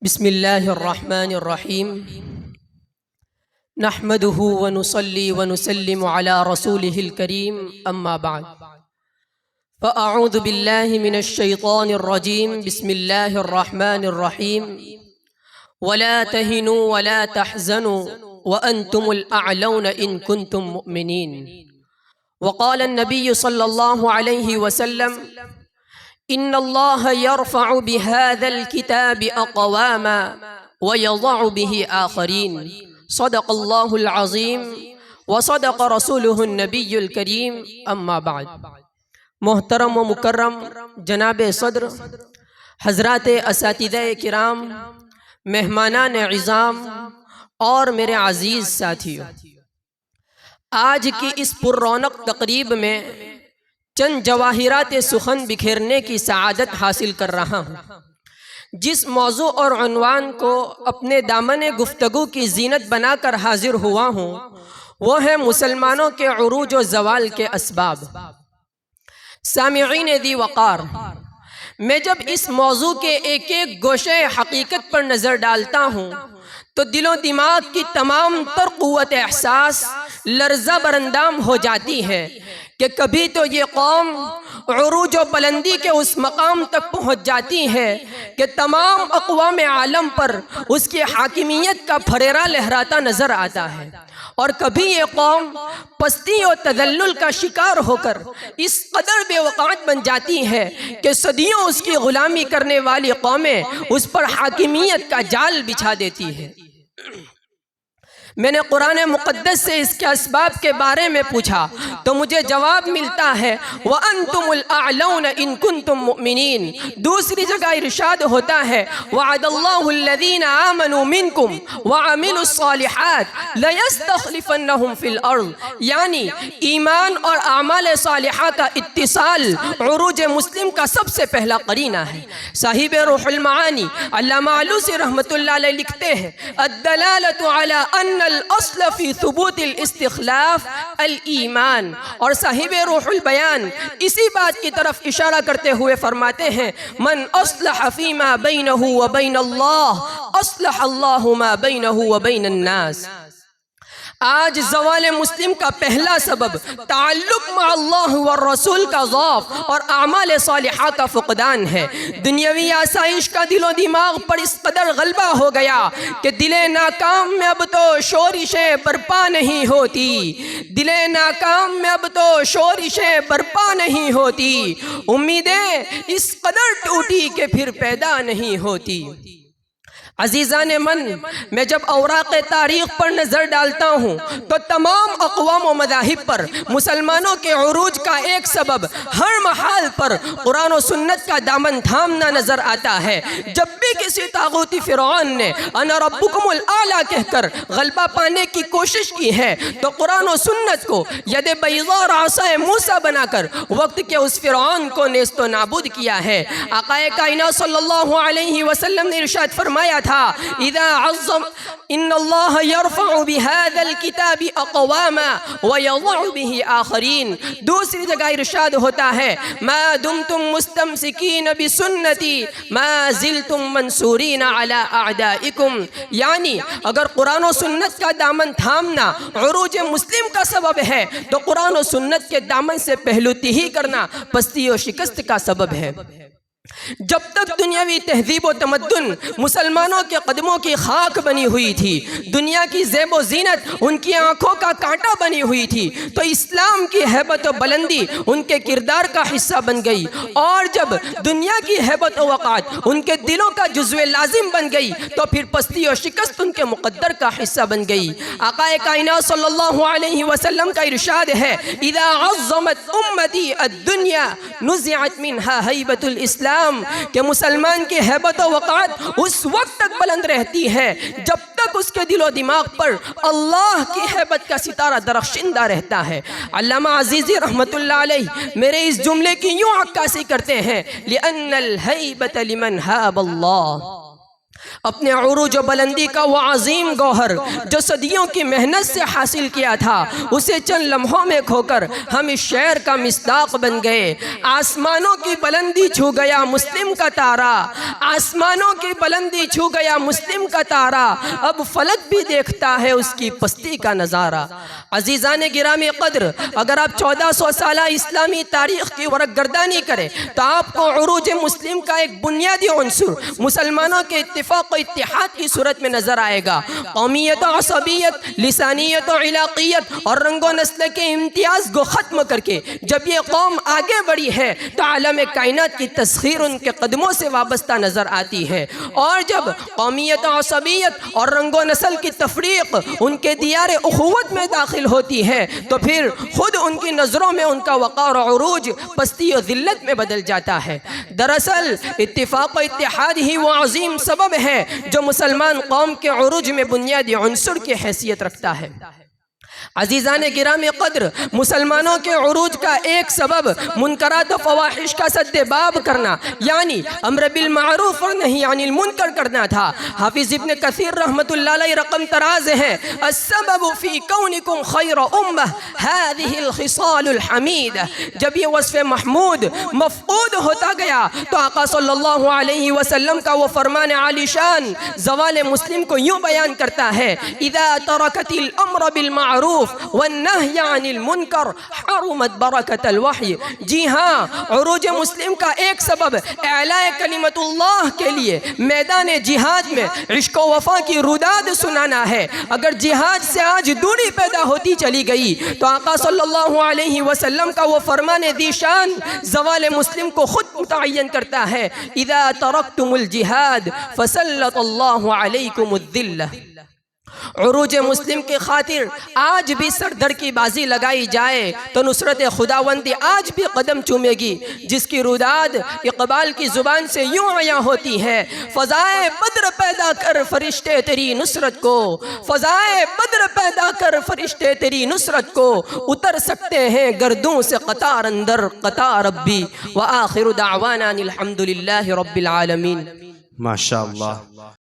بسم الله الرحمن الرحيم نحمده ونصلي ونسلم على رسوله الكريم أما بعد فأعوذ بالله من الشيطان الرجيم بسم الله الرحمن الرحيم ولا تهنوا ولا تحزنوا وأنتم الأعلون إن كنتم مؤمنين وقال النبي صلى الله عليه وسلم إن الله يرفع بهذا الكتاب أقواما ويضع به آخرين صدق الله العظيم وصدق رسوله النبي الكريم أما بعد محترم و مکرم جناب صدر، حضرات اساتذہ کرام، مہمانان عظام اور میرے عزیز ساتھیوں، آج کی اس پر رونق تقریب میں چند جواہرات سخن بکھیرنے کی سعادت حاصل کر رہا ہوں۔ جس موضوع اور عنوان کو اپنے دامن گفتگو کی زینت بنا کر حاضر ہوا ہوں وہ ہے مسلمانوں کے عروج و زوال کے اسباب۔ سامعین دی وقار، میں جب اس موضوع کے ایک ایک گوشے حقیقت پر نظر ڈالتا ہوں تو دل و دماغ کی تمام تر قوت احساس لرزہ برندام ہو جاتی ہے کہ کبھی تو یہ قوم عروج و بلندی کے اس مقام تک پہنچ جاتی ہے کہ تمام اقوام عالم پر اس کی حاکمیت کا پھریرا لہراتا نظر آتا ہے، اور کبھی یہ قوم پستی و تذلل کا شکار ہو کر اس قدر بے وقعت بن جاتی ہے کہ صدیوں اس کی غلامی کرنے والی قومیں اس پر حاکمیت کا جال بچھا دیتی ہے۔ میں نے قرآن مقدس سے اس کے اسباب کے بارے میں پوچھا تو مجھے جواب ملتا ہے وَأَنْتُمُ الْأَعْلَوْنَ إِن كُنْتُم مُؤْمِنِينَ۔ دوسری جگہ ارشاد ہوتا ہے وَعَدَ اللَّهُ الَّذِينَ آمَنُوا مِنْكُمْ وَعَمِلُوا الصَّالِحَاتِ لَيَسْتَخْلِفَنَّهُمْ فِي الْأَرْضِ، یعنی ایمان اور اعمال صالحہ کا اتصال عروج مسلم کا سب سے پہلا قرینہ ہے۔ صاحب روح المعانی علامہ علوسی رحمۃ اللہ علیہ لکھتے ہیں الدلالة على أن الاصل فی ثبوت الاستخلاف الایمان، اور صاحب روح البیان اسی بات کی طرف اشارہ کرتے ہوئے فرماتے ہیں من اصلح فیما بینہ وبین اللہ اصلح اللہ ما بینہ وبین الناس۔ آج زوال مسلم کا پہلا سبب تعلق مع اللہ والرسول کا ضعف اور اعمال صالحہ کا فقدان ہے۔ دنیاوی آسائش کا دل و دماغ پر اس قدر غلبہ ہو گیا کہ دل ناکام میں اب تو شورشیں برپا نہیں ہوتی، دل ناکام میں اب تو شورشیں برپا نہیں ہوتی، امیدیں اس قدر ٹوٹی کہ پھر پیدا نہیں ہوتی۔ عزیزان من، میں جب اوراق تاریخ پر نظر ڈالتا ہوں تو تمام اقوام و مذاہب پر مسلمانوں کے عروج کا ایک سبب ہر محال پر قرآن و سنت کا دامن تھامنا نظر آتا ہے۔ جب بھی کسی طاغوتی فرعون نے انا ربکم الاعلی کہہ کر غلبہ پانے کی کوشش کی ہے تو قرآن و سنت کو ید بیضاء اور عصا موسیٰ بنا کر وقت کے اس فرعون کو نیست و نابود کیا ہے۔ آقا کائنات صلی اللہ علیہ وسلم نے ارشاد فرمایا تھا اذا عظم ان اللہ یرفع بهذا الكتاب اقواما ويضع به آخرین۔ دوسری جگہ ارشاد ہوتا ہے ما دمتم مستمسکین بسنتی ما زلتم منصورین علی اعدائکم، یعنی اگر قرآن و سنت کا دامن تھامنا عروج مسلم کا سبب ہے تو قرآن و سنت کے دامن سے پہلوتی ہی کرنا پستی و شکست کا سبب ہے۔ جب تک دنیاوی تہذیب و تمدن مسلمانوں کے قدموں کی خاک بنی ہوئی تھی، دنیا کی زیب و زینت ان کی آنکھوں کا کانٹا بنی ہوئی تھی، تو اسلام کی ہیبت و بلندی ان کے کردار کا حصہ بن گئی، اور جب دنیا کی ہیبت و وقعت ان کے دلوں کا جزو لازم بن گئی تو پھر پستی و شکست ان کے مقدر کا حصہ بن گئی۔ آقا کائنات صلی اللہ علیہ وسلم کا ارشاد ہے اذا عظمت امتی الدنیا نزعت منها ہیبت الاسلام، کہ مسلمان کی ہیبت و وقعت اس وقت تک بلند رہتی ہے جب تک اس کے دل و دماغ پر اللہ کی ہیبت کا ستارہ درخشندہ رہتا ہے۔ علامہ عزیزی رحمت اللہ علیہ میرے اس جملے کی یوں عکاسی کرتے ہیں لِأَنَّ الْهَيْبَةَ لِمَنْ هَابَ اللَّهِ، اپنے عروج و بلندی کا وہ عظیم گوہر جو صدیوں کی محنت سے حاصل کیا تھا، اسے چند لمحوں میں کھو کر ہم اس شعر کا مصداق بن گئے۔ آسمانوں کی بلندی چھو گیا مسلم کا تارا، آسمانوں کی بلندی چھو گیا مسلم کا تارا، اب فلک بھی دیکھتا ہے اس کی پستی کا نظارہ۔ عزیزان گرامی قدر، اگر آپ 1400 سالہ اسلامی تاریخ کی ورق گردانی کریں تو آپ کو عروج مسلم کا ایک بنیادی عنصر مسلمانوں کے اتفاق و اتحاد کی صورت میں نظر آئے گا۔ قومیت و عصبیت، لسانیت و علاقیت اور رنگ و نسل کے امتیاز کو ختم کر کے جب یہ قوم آگے بڑھی ہے تو عالم کائنات کی تسخیر ان کے قدموں سے وابستہ نظر آتی ہے، اور جب قومیت و عصبیت اور رنگ و نسل کی تفریق ان کے دیار اخوت میں داخل ہوتی ہے تو پھر خود ان کی نظروں میں ان کا وقار و عروج پستی و ذلت میں بدل جاتا ہے۔ دراصل اتفاق و اتحاد ہی وہ عظیم سبب ہے جو مسلمان قوم کے عروج میں بنیادی عنصر کی حیثیت رکھتا ہے۔ عزیزان گرامی قدر، مسلمانوں کے عروج کا ایک سبب منکرات و فواحش کا سدباب کرنا، یعنی امر بالمعروف اور نہی عن المنکر کرنا تھا۔ حافظ ابن کثیر رحمت اللہ علیہ رقم تراز ہے: السبب فی کونکم خیر امہ هذه الخصال الحمیدہ۔ جب یہ وصف محمود مفقود ہوتا گیا تو آقا صلی اللہ علیہ وسلم کا وہ فرمان عالی شان زوال مسلم کو یوں بیان کرتا ہے: اذا ترکت الامر بالمعروف والنہی عن المنکر حرمت برکت الوحی۔ جی ہاں، عروج مسلم کا ایک سبب اعلاء کلمت اللہ کے لیے میدان جہاد میں عشق و وفا کی روداد سنانا ہے۔ اگر جہاد سے آج دوری پیدا ہوتی چلی گئی تو آقا صلی اللہ علیہ وسلم کا وہ فرمان ذی شان زوال مسلم کو خود متعین کرتا ہے: اذا ترکتم الجہاد فسلط اللہ علیکم الذلہ۔ عروج مسلم کی خاطر آج بھی سردر کی بازی لگائی جائے تو نصرت خداوندی آج بھی قدم چومے گی، جس کی روداد اقبال کی زبان سے یوں عیاں ہوتی ہے: فضائے بدر پیدا کر فرشتے تیری نصرت کو، فضائے بدر پیدا کر فرشتے تیری نصرت کو، اتر سکتے ہیں گردوں سے قطار اندر قطار ربی۔ وآخر دعوانا الحمدللہ رب العالمین۔ ماشاءاللہ۔